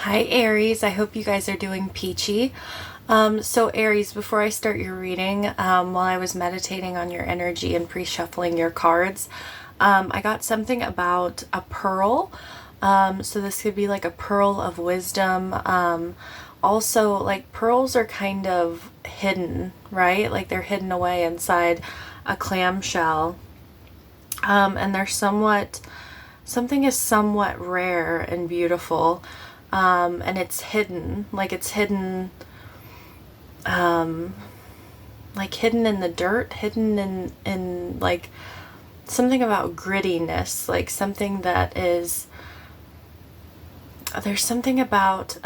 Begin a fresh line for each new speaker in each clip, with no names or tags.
Hi Aries, I hope you guys are doing peachy. So Aries, before I start your reading, while I was meditating on your energy and pre-shuffling your cards, I got something about a pearl. So this could be like a pearl of wisdom. Also, like pearls are kind of hidden, right? Like they're hidden away inside a clamshell. And they're something is somewhat rare and beautiful. And it's hidden, like hidden in the dirt, hidden in like something about grittiness, like something that is, there's something about,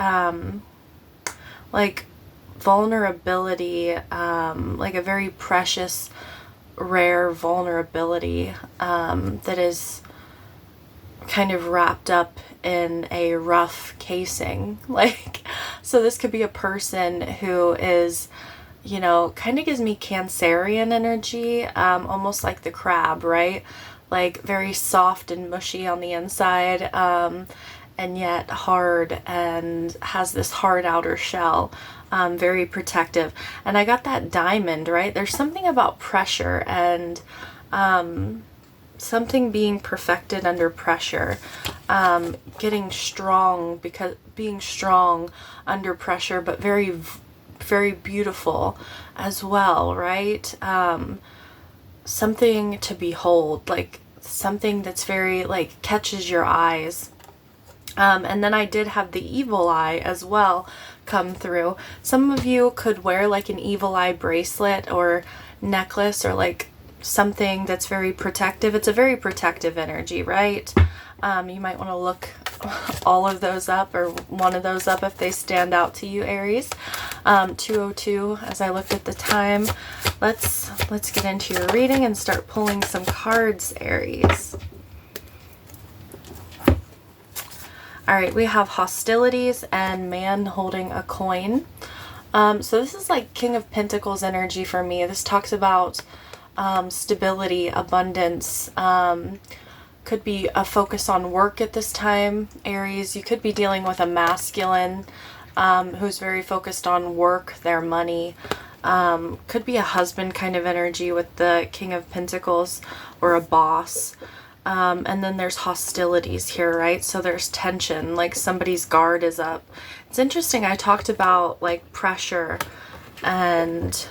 like vulnerability, like a very precious, rare vulnerability, that is kind of wrapped up in a rough casing. Like, so this could be a person who is, kind of gives me Cancerian energy, almost like the crab, right? Like very soft and mushy on the inside, and yet hard and has this hard outer shell, very protective. And I got that diamond, right? There's something about pressure and, something being perfected under pressure, getting strong, because being strong under pressure, but very, very beautiful as well, right? Something to behold, like something that's very, like, catches your eyes. And then I did have the evil eye as well come through. Some of you could wear like an evil eye bracelet or necklace, or like something that's very protective. It's a very protective energy, right? You might want to look all of those up, or one of those up if they stand out to you, Aries. 2:02 as I looked at the time. Let's get into your reading and start pulling some cards, Aries. All right, we have hostilities and man holding a coin. So this is like King of Pentacles energy for me. This talks about stability, abundance. Could be a focus on work at this time, Aries. You could be dealing with a masculine who's very focused on work, their money. Could be a husband kind of energy with the King of Pentacles, or a boss. And then there's hostilities here, right? So there's tension, like somebody's guard is up. It's interesting, I talked about like pressure and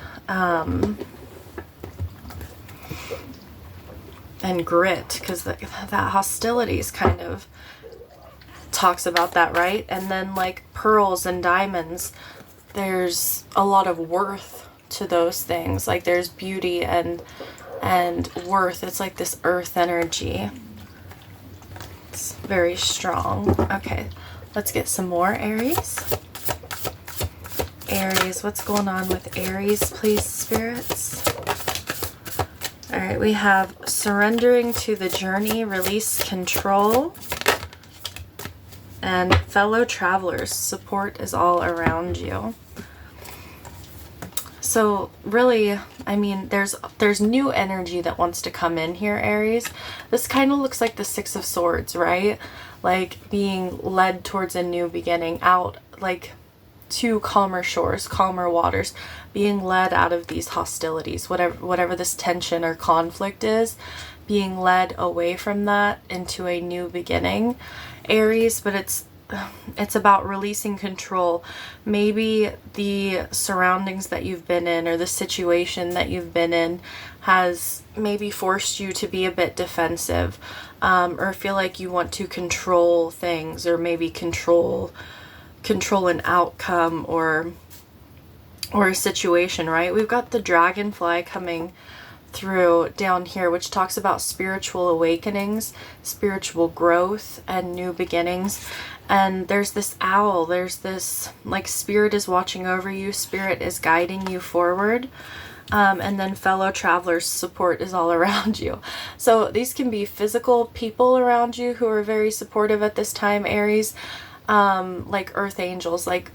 grit, because that hostilities kind of talks about that, right? And then like pearls and diamonds, there's a lot of worth to those things. Like there's beauty and worth. It's like this earth energy. It's very strong. Okay, let's get some more, Aries. Aries, what's going on with Aries, please, spirits? All right, we have surrendering to the journey, release control, and fellow travelers, support is all around you. So really, I mean, there's new energy that wants to come in here, Aries. This kind of looks like the Six of Swords, right? Like being led towards a new beginning, out like to calmer shores, calmer waters, being led out of these hostilities, whatever this tension or conflict is, being led away from that into a new beginning, Aries. But it's about releasing control. Maybe the surroundings that you've been in, or the situation that you've been in, has maybe forced you to be a bit defensive, or feel like you want to control things, or maybe control an outcome or a situation, right? We've got the dragonfly coming through down here, which talks about spiritual awakenings, spiritual growth, and new beginnings. And there's this owl, there's this, like, spirit is watching over you, spirit is guiding you forward. And then fellow travelers, support is all around you. So these can be physical people around you who are very supportive at this time, Aries. Like earth angels, like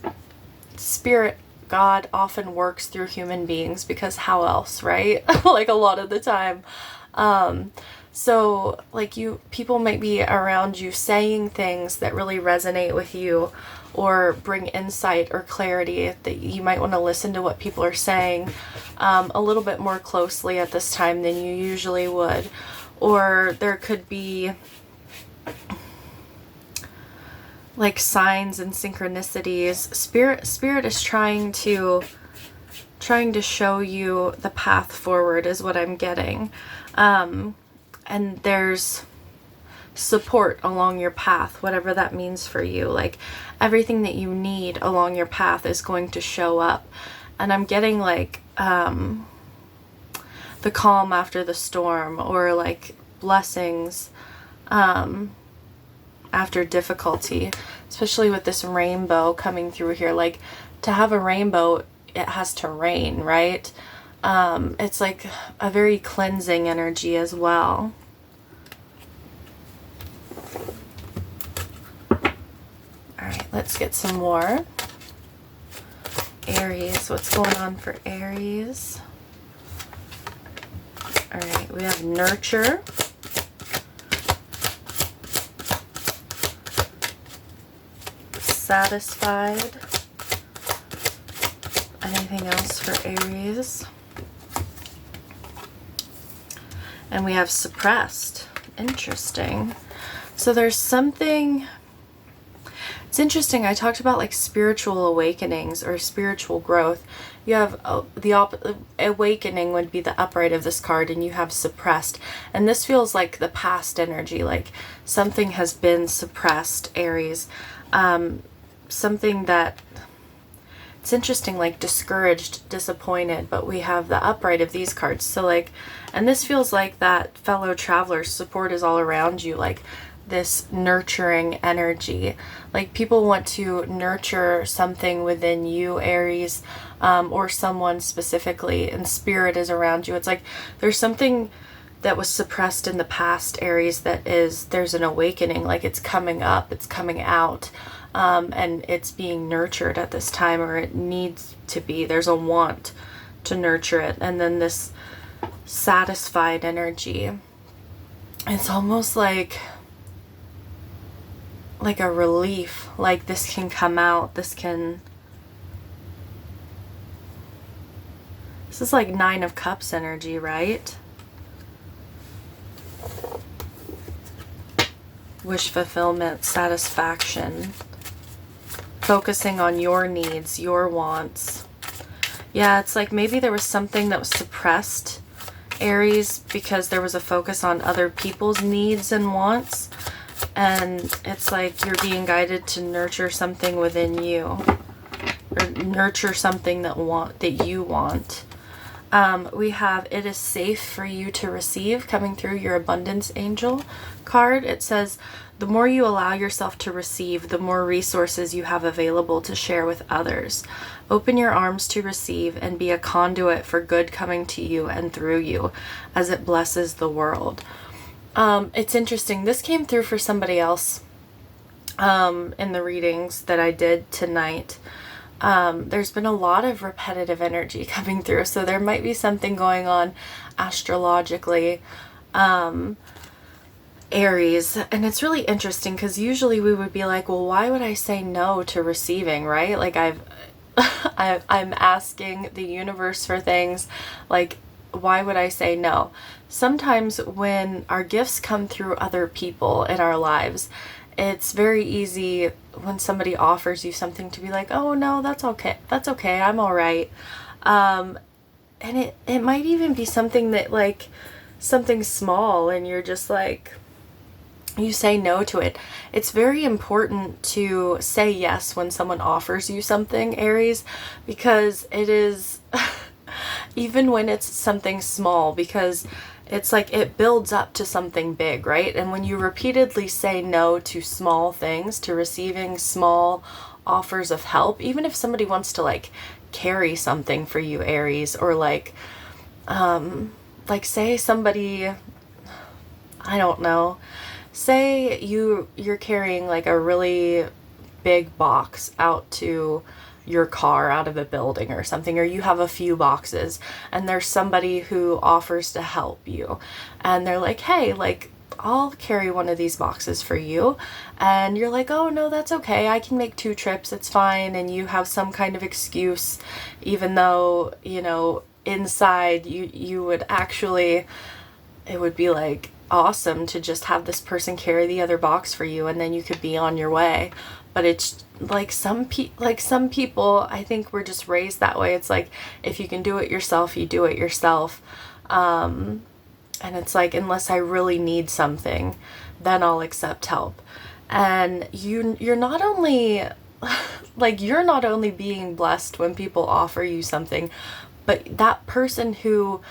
spirit, God often works through human beings, because how else, right? Like a lot of the time. So like people might be around you saying things that really resonate with you or bring insight or clarity, that you might want to listen to what people are saying a little bit more closely at this time than you usually would. Or there could be like signs and synchronicities. Spirit is trying to show you the path forward is what I'm getting. And there's support along your path, whatever that means for you. Like everything that you need along your path is going to show up. And I'm getting like the calm after the storm, or like blessings after difficulty, especially with this rainbow coming through here. Like to have a rainbow, it has to rain, right? It's like a very cleansing energy as well. All right, let's get some more. Aries, what's going on for Aries? All right, we have nurture. Satisfied. Anything else for Aries? And we have suppressed. Interesting. So there's something... It's interesting. I talked about like spiritual awakenings or spiritual growth. You have awakening would be the upright of this card, and you have suppressed. And this feels like the past energy, like something has been suppressed, Aries. Something that, it's interesting, like discouraged, disappointed, but we have the upright of these cards. So like, and this feels like that fellow traveler support is all around you, like this nurturing energy. Like people want to nurture something within you, Aries, or someone specifically, and spirit is around you. It's like there's something that was suppressed in the past, Aries, there's an awakening, like it's coming up, it's coming out. And it's being nurtured at this time, or it needs to be. There's a want to nurture it. And then this satisfied energy, it's almost like a relief, like this can come out, this is like 9 of Cups energy, right? Wish fulfillment, satisfaction, focusing on your needs, your wants. Yeah, it's like maybe there was something that was suppressed, Aries, because there was a focus on other people's needs and wants. And it's like you're being guided to nurture something within you, or nurture something that you want. We have it is safe for you to receive coming through your abundance angel card. It says the more you allow yourself to receive, the more resources you have available to share with others. Open your arms to receive and be a conduit for good coming to you and through you as it blesses the world. It's interesting. This came through for somebody else in the readings that I did tonight. There's been a lot of repetitive energy coming through, so there might be something going on astrologically, Aries. And it's really interesting because usually we would be like, well, why would I say no to receiving, right? Like I'm asking the universe for things, like why would I say no? Sometimes when our gifts come through other people in our lives, it's very easy when somebody offers you something to be like, oh no, that's okay, I'm all right. And it might even be something that like something small, and you're just like, you say no to it. It's very important to say yes when someone offers you something, Aries, because it is even when it's something small, because it's like it builds up to something big, right? And when you repeatedly say no to small things, to receiving small offers of help, even if somebody wants to like carry something for you, Aries, or like say somebody, I don't know, say you're carrying like a really big box out to your car out of a building or something, or you have a few boxes and there's somebody who offers to help you and they're like, hey, like, I'll carry one of these boxes for you. And you're like, oh no, that's okay, I can make 2 trips, it's fine. And you have some kind of excuse, even though, you know, inside you would actually, it would be like awesome to just have this person carry the other box for you and then you could be on your way. But it's like some people, I think we're just raised that way. It's like, if you can do it yourself, you do it yourself. And it's like, unless I really need something, then I'll accept help. And you're not only like, you're not only being blessed when people offer you something, but that person who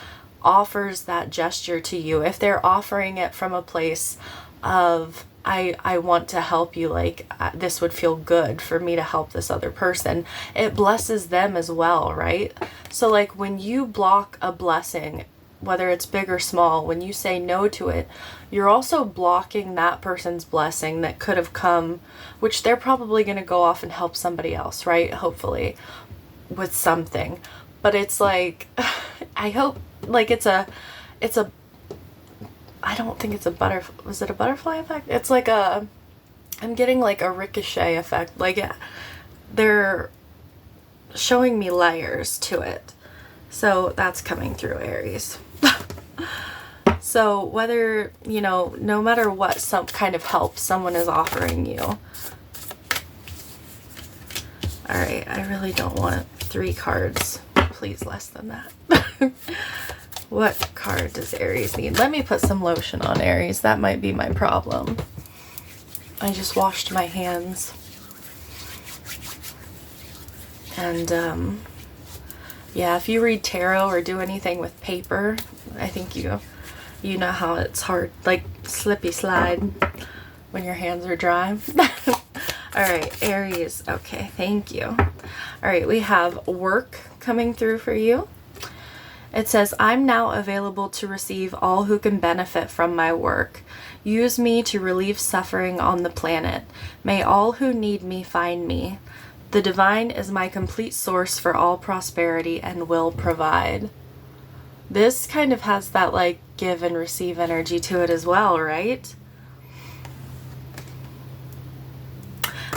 offers that gesture to you, if they're offering it from a place of, I want to help you, like, this would feel good for me to help this other person, it blesses them as well, right? So like, when you block a blessing, whether it's big or small, when you say no to it, you're also blocking that person's blessing that could have come, which they're probably going to go off and help somebody else, right? Hopefully with something. But it's like, I hope, like, it's a, I don't think it's a butterfly. Was it a butterfly effect? It's like I'm getting like a ricochet effect. Like, they're showing me layers to it. So that's coming through, Aries. So whether, you know, no matter what some kind of help someone is offering you. All right, I really don't want 3 cards. Please, less than that. What card does Aries need? Let me put some lotion on, Aries. That might be my problem. I just washed my hands. And, yeah, if you read tarot or do anything with paper, I think you know how it's hard, like slippy slide when your hands are dry. All right, Aries. Okay, thank you. All right, we have work coming through for you. It says, I'm now available to receive all who can benefit from my work. Use me to relieve suffering on the planet. May all who need me find me. The divine is my complete source for all prosperity and will provide. This kind of has that like give and receive energy to it as well, right?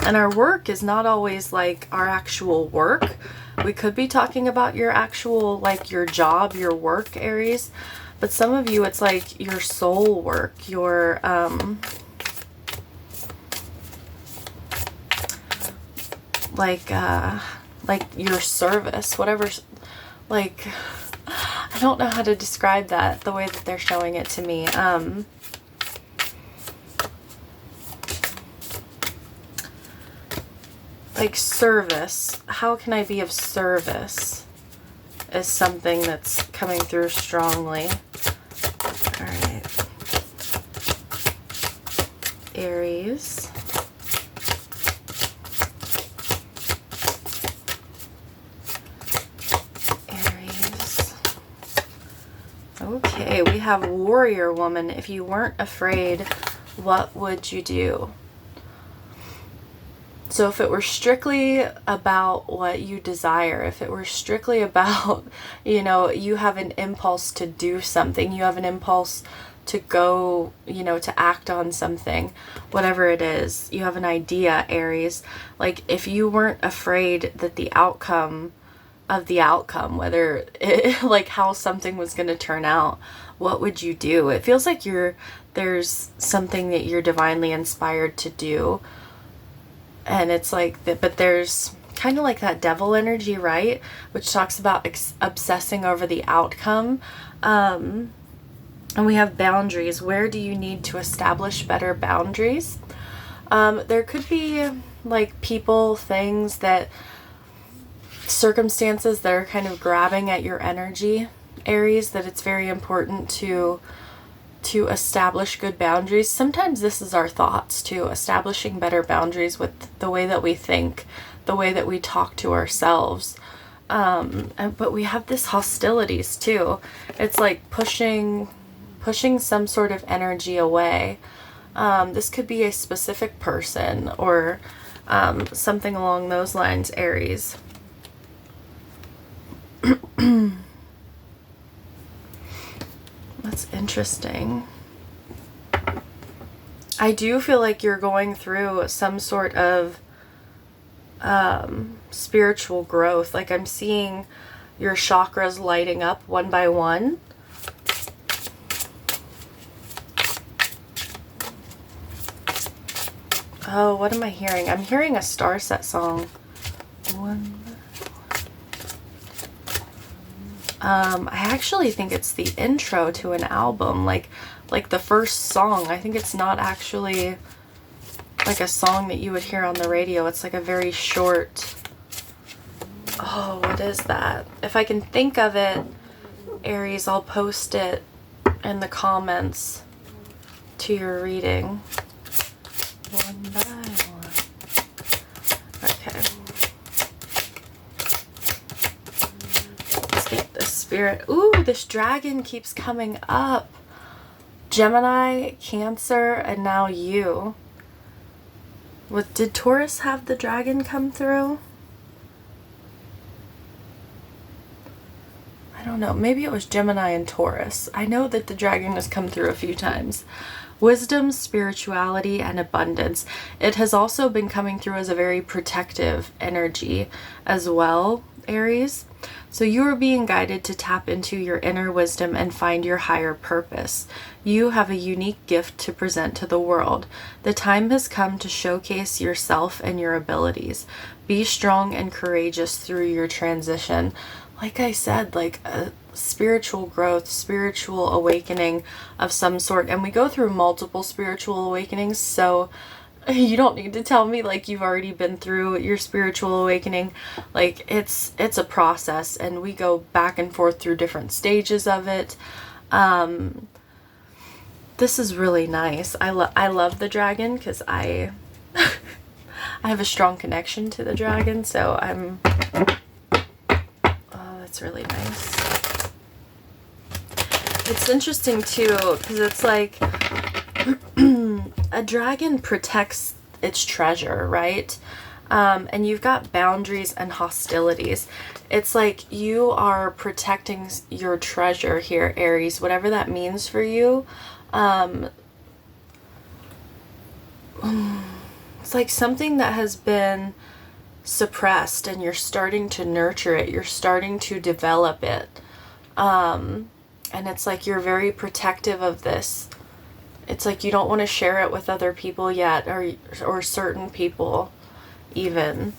And our work is not always like our actual work. We could be talking about your actual, like your job, your work, Aries. But some of you, it's like your soul work, your, like your service, whatever, like, I don't know how to describe that the way that they're showing it to me. Like service, how can I be of service is something that's coming through strongly. All right, Aries. Aries. Okay, we have warrior woman. If you weren't afraid, what would you do? So if it were strictly about what you desire, if it were strictly about, you know, you have an impulse to do something, you have an impulse to go, you know, to act on something, whatever it is, you have an idea, Aries. Like, if you weren't afraid that the outcome of the outcome, whether it, like how something was going to turn out, what would you do? It feels like there's something that you're divinely inspired to do. And it's like, but there's kind of like that devil energy, right? Which talks about obsessing over the outcome. And we have boundaries. Where do you need to establish better boundaries? There could be like people, things that, circumstances that are kind of grabbing at your energy, Aries, that it's very important to establish good boundaries. Sometimes this is our thoughts too, establishing better boundaries with the way that we think, the way that we talk to ourselves. But we have this hostilities too. It's like pushing some sort of energy away. This could be a specific person or something along those lines, Aries. Interesting. I do feel like you're going through some sort of spiritual growth. Like I'm seeing your chakras lighting up one by one. Oh, what am I hearing? I'm hearing a Star Set song. I actually think it's the intro to an album, like the first song. I think it's not actually like a song that you would hear on the radio. It's like a very short. Oh, what is that? If I can think of it, Aries, I'll post it in the comments to your reading. One by one. Okay. Let's get the spirit. Ooh, this dragon keeps coming up. Gemini, Cancer, and now you. Did Taurus have the dragon come through? I don't know. Maybe it was Gemini and Taurus. I know that the dragon has come through a few times. Wisdom, spirituality, and abundance. It has also been coming through as a very protective energy as well, Aries. So you are being guided to tap into your inner wisdom and find your higher purpose. You have a unique gift to present to the world. The time has come to showcase yourself and your abilities. Be strong and courageous through your transition. Like I said, like a spiritual growth, spiritual awakening of some sort. And we go through multiple spiritual awakenings, so you don't need to tell me like you've already been through your spiritual awakening. Like it's a process, and we go back and forth through different stages of it. This is really nice. I love the dragon because I have a strong connection to the dragon, so that's really nice. It's interesting too because it's like a dragon protects its treasure, right? And you've got boundaries and hostilities. It's like you are protecting your treasure here, Aries, whatever that means for you. It's like something that has been suppressed and you're starting to nurture it. You're starting to develop it. And it's like you're very protective of this. It's like you don't want to share it with other people yet, or certain people even.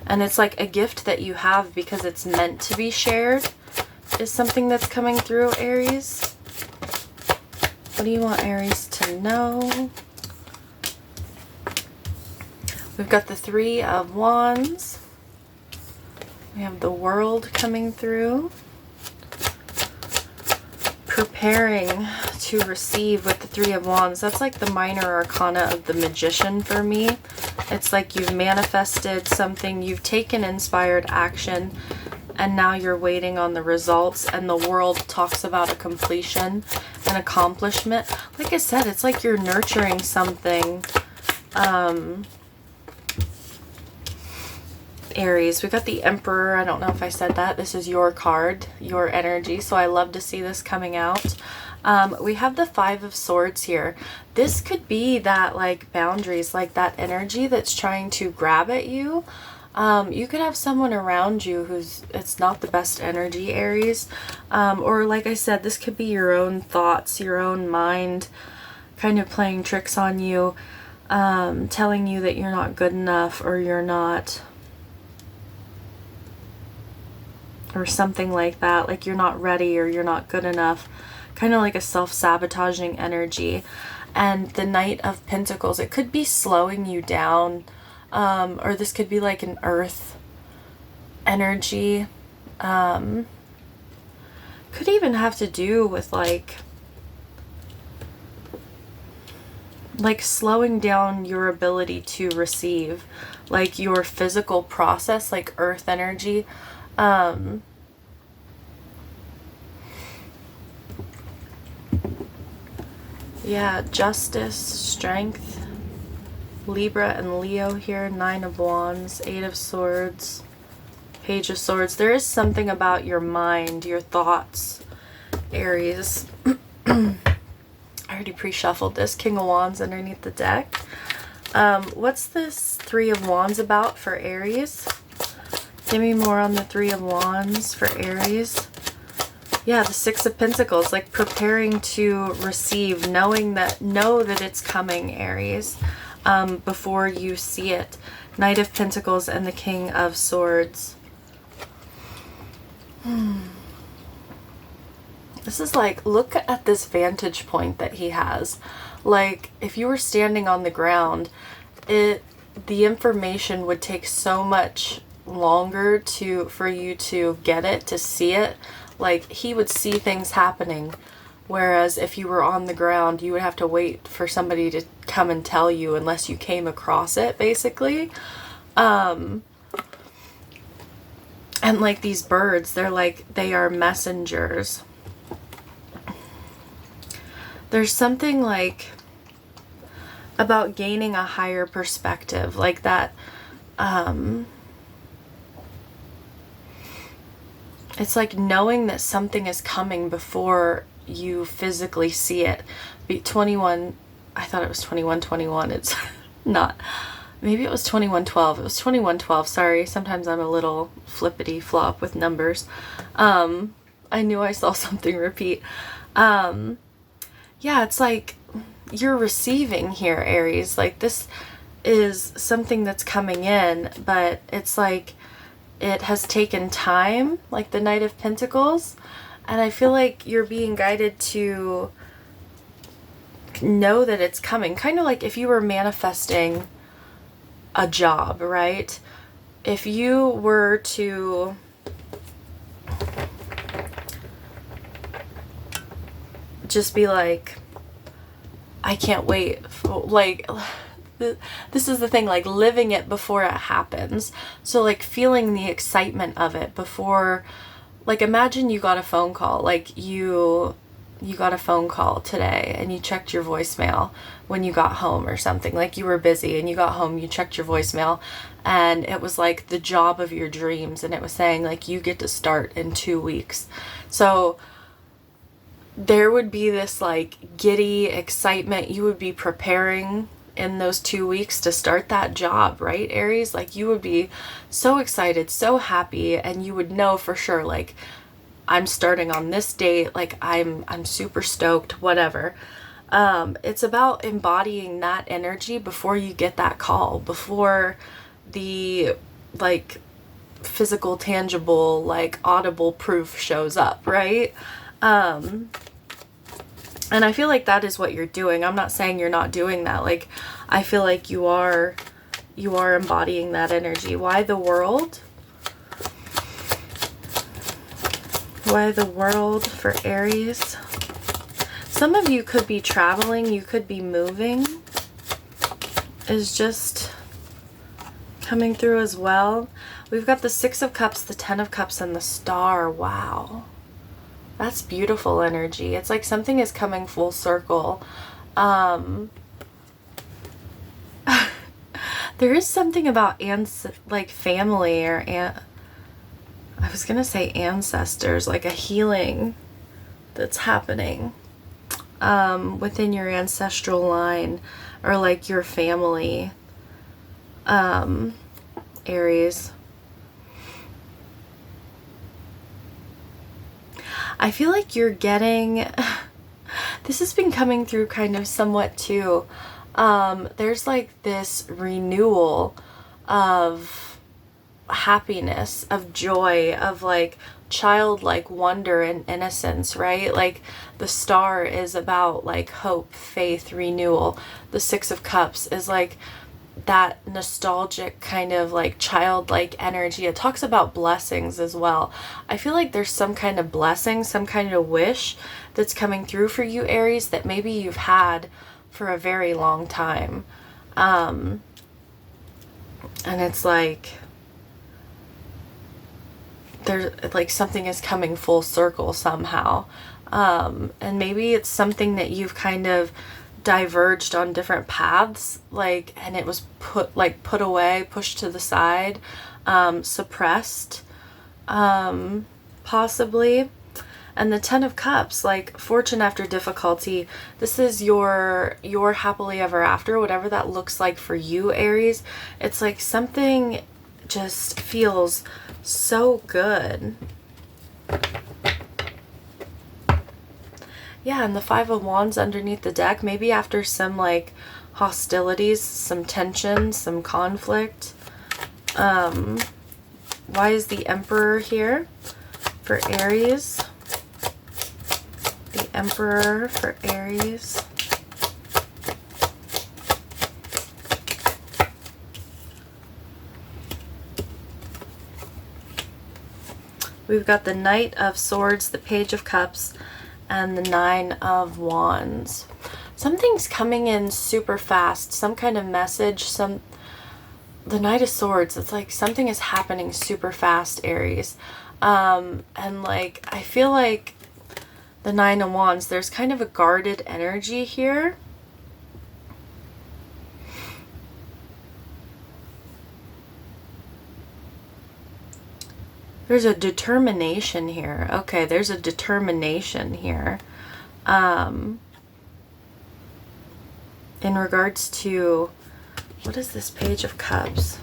And it's like a gift that you have because it's meant to be shared is something that's coming through, Aries. What do you want Aries to know? We've got the Three of Wands. We have the World coming through. Preparing to receive with the Three of Wands. That's like the minor arcana of the Magician for me. It's like you've manifested something, you've taken inspired action, and now you're waiting on the results, and the World talks about a completion, an accomplishment. Like I said, it's like you're nurturing something. Aries, we got the Emperor. I don't know if I said that. This is your card, your energy. So I love to see this coming out. We have the Five of Swords here. This could be that like boundaries, like that energy that's trying to grab at you. You could have someone around you it's not the best energy, Aries. Or like I said, this could be your own thoughts, your own mind kind of playing tricks on you, telling you that you're not good enough, or you're not, or something like that, like you're not ready or you're not good enough, kind of like a self-sabotaging energy. And the Knight of Pentacles, it could be slowing you down, or this could be like an earth energy. Could even have to do with like slowing down your ability to receive, like your physical process, like earth energy. Yeah, Justice, Strength, Libra and Leo here, Nine of Wands, Eight of Swords, Page of Swords. There is something about your mind, your thoughts, Aries. I already pre-shuffled this. King of Wands underneath the deck. What's this Three of Wands about for Aries? Give me more on the Three of Wands for Aries. Yeah, the Six of Pentacles, like preparing to receive, know that it's coming, Aries, before you see it. Knight of Pentacles and the King of Swords. This is like, look at this vantage point that he has. Like, if you were standing on the ground, the information would take so much longer for you to get it, to see it. Like, he would see things happening, whereas if you were on the ground, you would have to wait for somebody to come and tell you unless you came across it, basically. And like these birds, they are messengers. There's something like about gaining a higher perspective, like that. It's like knowing that something is coming before you physically see it. 21, I thought it was 2121. It's not. Maybe it was 2112. It was 2112. Sorry. Sometimes I'm a little flippity flop with numbers. I knew I saw something repeat. Yeah, it's like you're receiving here, Aries. Like, this is something that's coming in, but it's like it has taken time, like the Knight of Pentacles. And I feel like you're being guided to know that it's coming. Kind of like if you were manifesting a job, right? If you were to just be like, I can't wait. Like, this is the thing, like living it before it happens. So like feeling the excitement of it before, like imagine you got a phone call, like you got a phone call today and you checked your voicemail when you got home or something. Like you were busy and you got home, you checked your voicemail and it was like the job of your dreams. And it was saying like, you get to start in 2 weeks. So there would be this like giddy excitement. You would be preparing in those 2 weeks to start that job, right, Aries? Like you would be so excited, so happy, and you would know for sure, like, I'm starting on this date, like I'm super stoked, whatever. It's about embodying that energy before you get that call, before the like physical, tangible, like audible proof shows up, right? And I feel like that is what you're doing. I'm not saying you're not doing that. Like, I feel like you are embodying that energy. Why the World? Why the World for Aries? Some of you could be traveling. You could be moving. Is just coming through as well. We've got the Six of Cups, the Ten of Cups, and the Star. Wow. That's beautiful energy. It's like something is coming full circle. There is something about like family or I was gonna say ancestors, like a healing that's happening within your ancestral line or like your family, Aries. I feel like you're getting, this has been coming through kind of somewhat too. There's like this renewal of happiness, of joy, of like childlike wonder and innocence, right? Like the Star is about like hope, faith, renewal. The Six of Cups is like that nostalgic kind of like childlike energy. It talks about blessings as well. I feel like there's some kind of blessing, some kind of wish that's coming through for you, Aries, that maybe you've had for a very long time. And it's like there's like something is coming full circle somehow. And maybe it's something that you've kind of diverged on different paths, like, and it was put away, pushed to the side, suppressed, possibly. And the Ten of Cups, like fortune after difficulty. This is your happily ever after, whatever that looks like for you, Aries. It's like something just feels so good. Yeah, and the Five of Wands underneath the deck, maybe after some like hostilities, some tension, some conflict. Why is the Emperor here for Aries? The Emperor for Aries. We've got the Knight of Swords, the Page of Cups, and the Nine of Wands. Something's coming in super fast. Some kind of message. The Knight of Swords. It's like something is happening super fast, Aries. And like I feel like the Nine of Wands, there's kind of a guarded energy here. There's a determination here. Okay, there's a determination here. In regards to, what is this Page of Cups?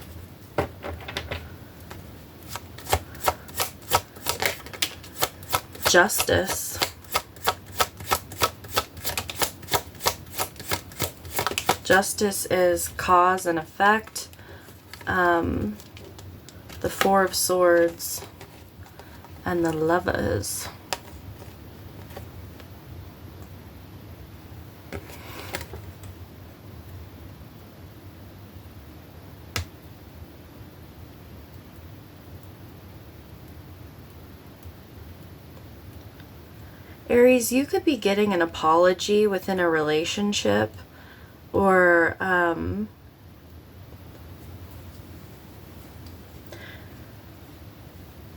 Justice. Justice is cause and effect. The Four of Swords and the Lovers. Aries, you could be getting an apology within a relationship, or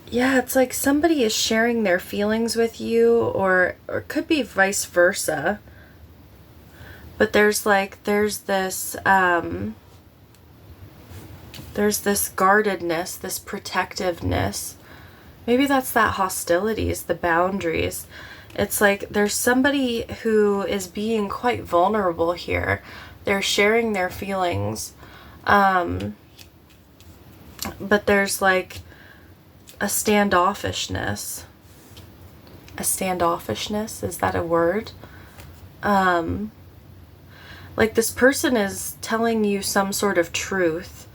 yeah, it's like somebody is sharing their feelings with you, or it could be vice versa. But there's this guardedness, this protectiveness. Maybe that's that hostilities, the boundaries. It's like there's somebody who is being quite vulnerable here. They're sharing their feelings. But there's like a standoffishness. A standoffishness, is that a word? Like this person is telling you some sort of truth.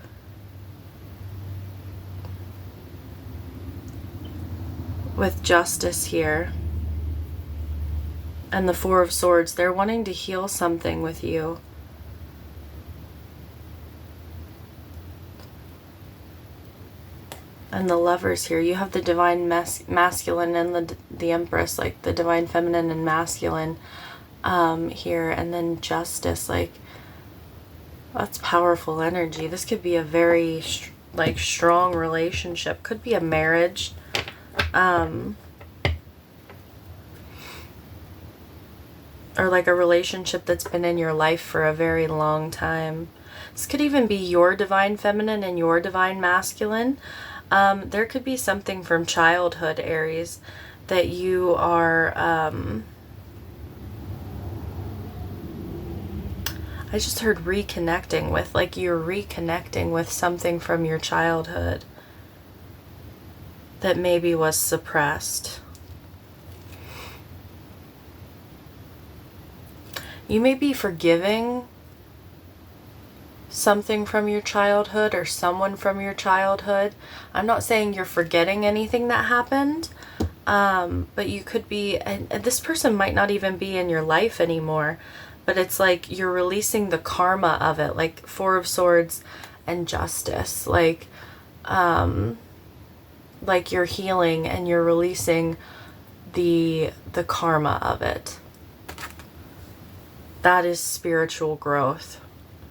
With Justice here. And the Four of Swords, they're wanting to heal something with you. And the Lovers here, you have the divine masculine and the Empress, like the divine feminine and masculine here. And then Justice, like that's powerful energy. This could be a very like strong relationship. Could be a marriage. Or like a relationship that's been in your life for a very long time. This could even be your divine feminine and your divine masculine. There could be something from childhood, Aries, that you are, I just heard reconnecting with, like you're reconnecting with something from your childhood that maybe was suppressed. You may be forgiving something from your childhood or someone from your childhood. I'm not saying you're forgetting anything that happened, but you could be, and this person might not even be in your life anymore, but it's like you're releasing the karma of it, like Four of Swords and Justice, like you're healing and you're releasing the karma of it. That is spiritual growth.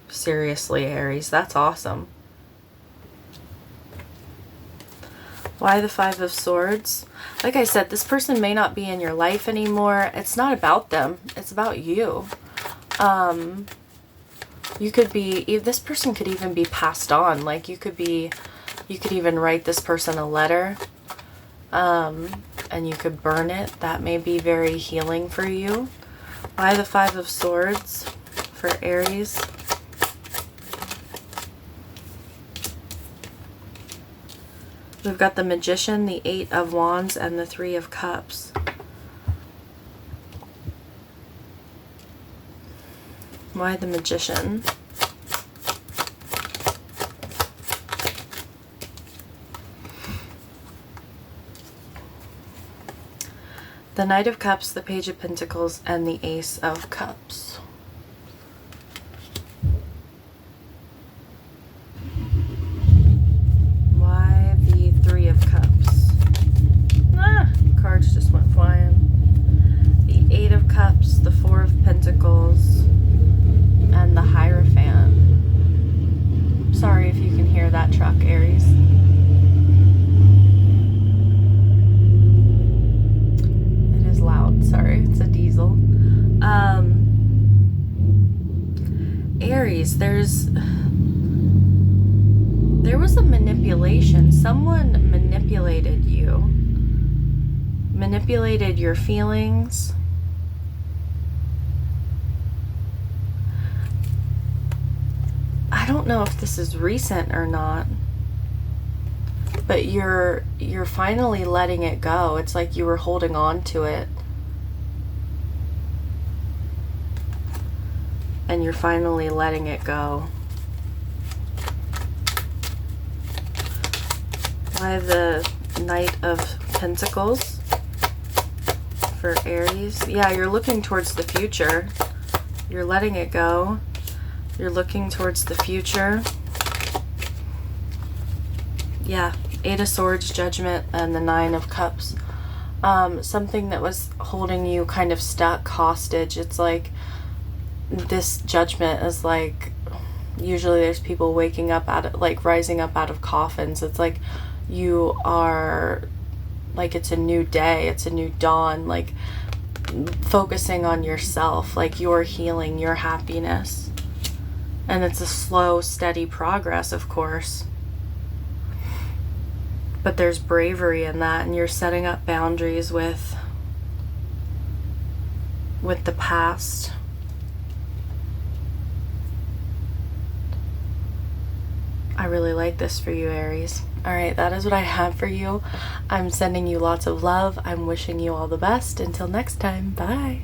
Seriously, Aries, that's awesome. Why the Five of Swords? Like I said, this person may not be in your life anymore. It's not about them. It's about you. You could be, this person could even be passed on. Like you could even write this person a letter. and you could burn it. That may be very healing for you. Why the Five of Swords for Aries? We've got the Magician, the Eight of Wands, and the Three of Cups. Why the Magician? The Knight of Cups, the Page of Pentacles, and the Ace of Cups. Why the Three of Cups? Cards just went flying. The Eight of Cups, the Four of Pentacles, and the Hierophant. Sorry if you can hear that truck, Aries. Loud, sorry, it's a diesel. Aries, there was a manipulation. Someone manipulated you, manipulated your feelings. I don't know if this is recent or not, but you're finally letting it go. It's like you were holding on to it, and you're finally letting it go. Why the Knight of Pentacles for Aries? Yeah, you're looking towards the future. You're letting it go. You're looking towards the future. Yeah, Eight of Swords, Judgment, and the Nine of Cups. Something that was holding you kind of stuck, hostage. It's like this Judgment is like, usually there's people waking up out of, like rising up out of coffins. It's like you are, like it's a new day, it's a new dawn, like focusing on yourself, like your healing, your happiness. And it's a slow, steady progress, of course. But there's bravery in that, and you're setting up boundaries with the past. I really like this for you, Aries. All right, that is what I have for you. I'm sending you lots of love. I'm wishing you all the best. Until next time, bye.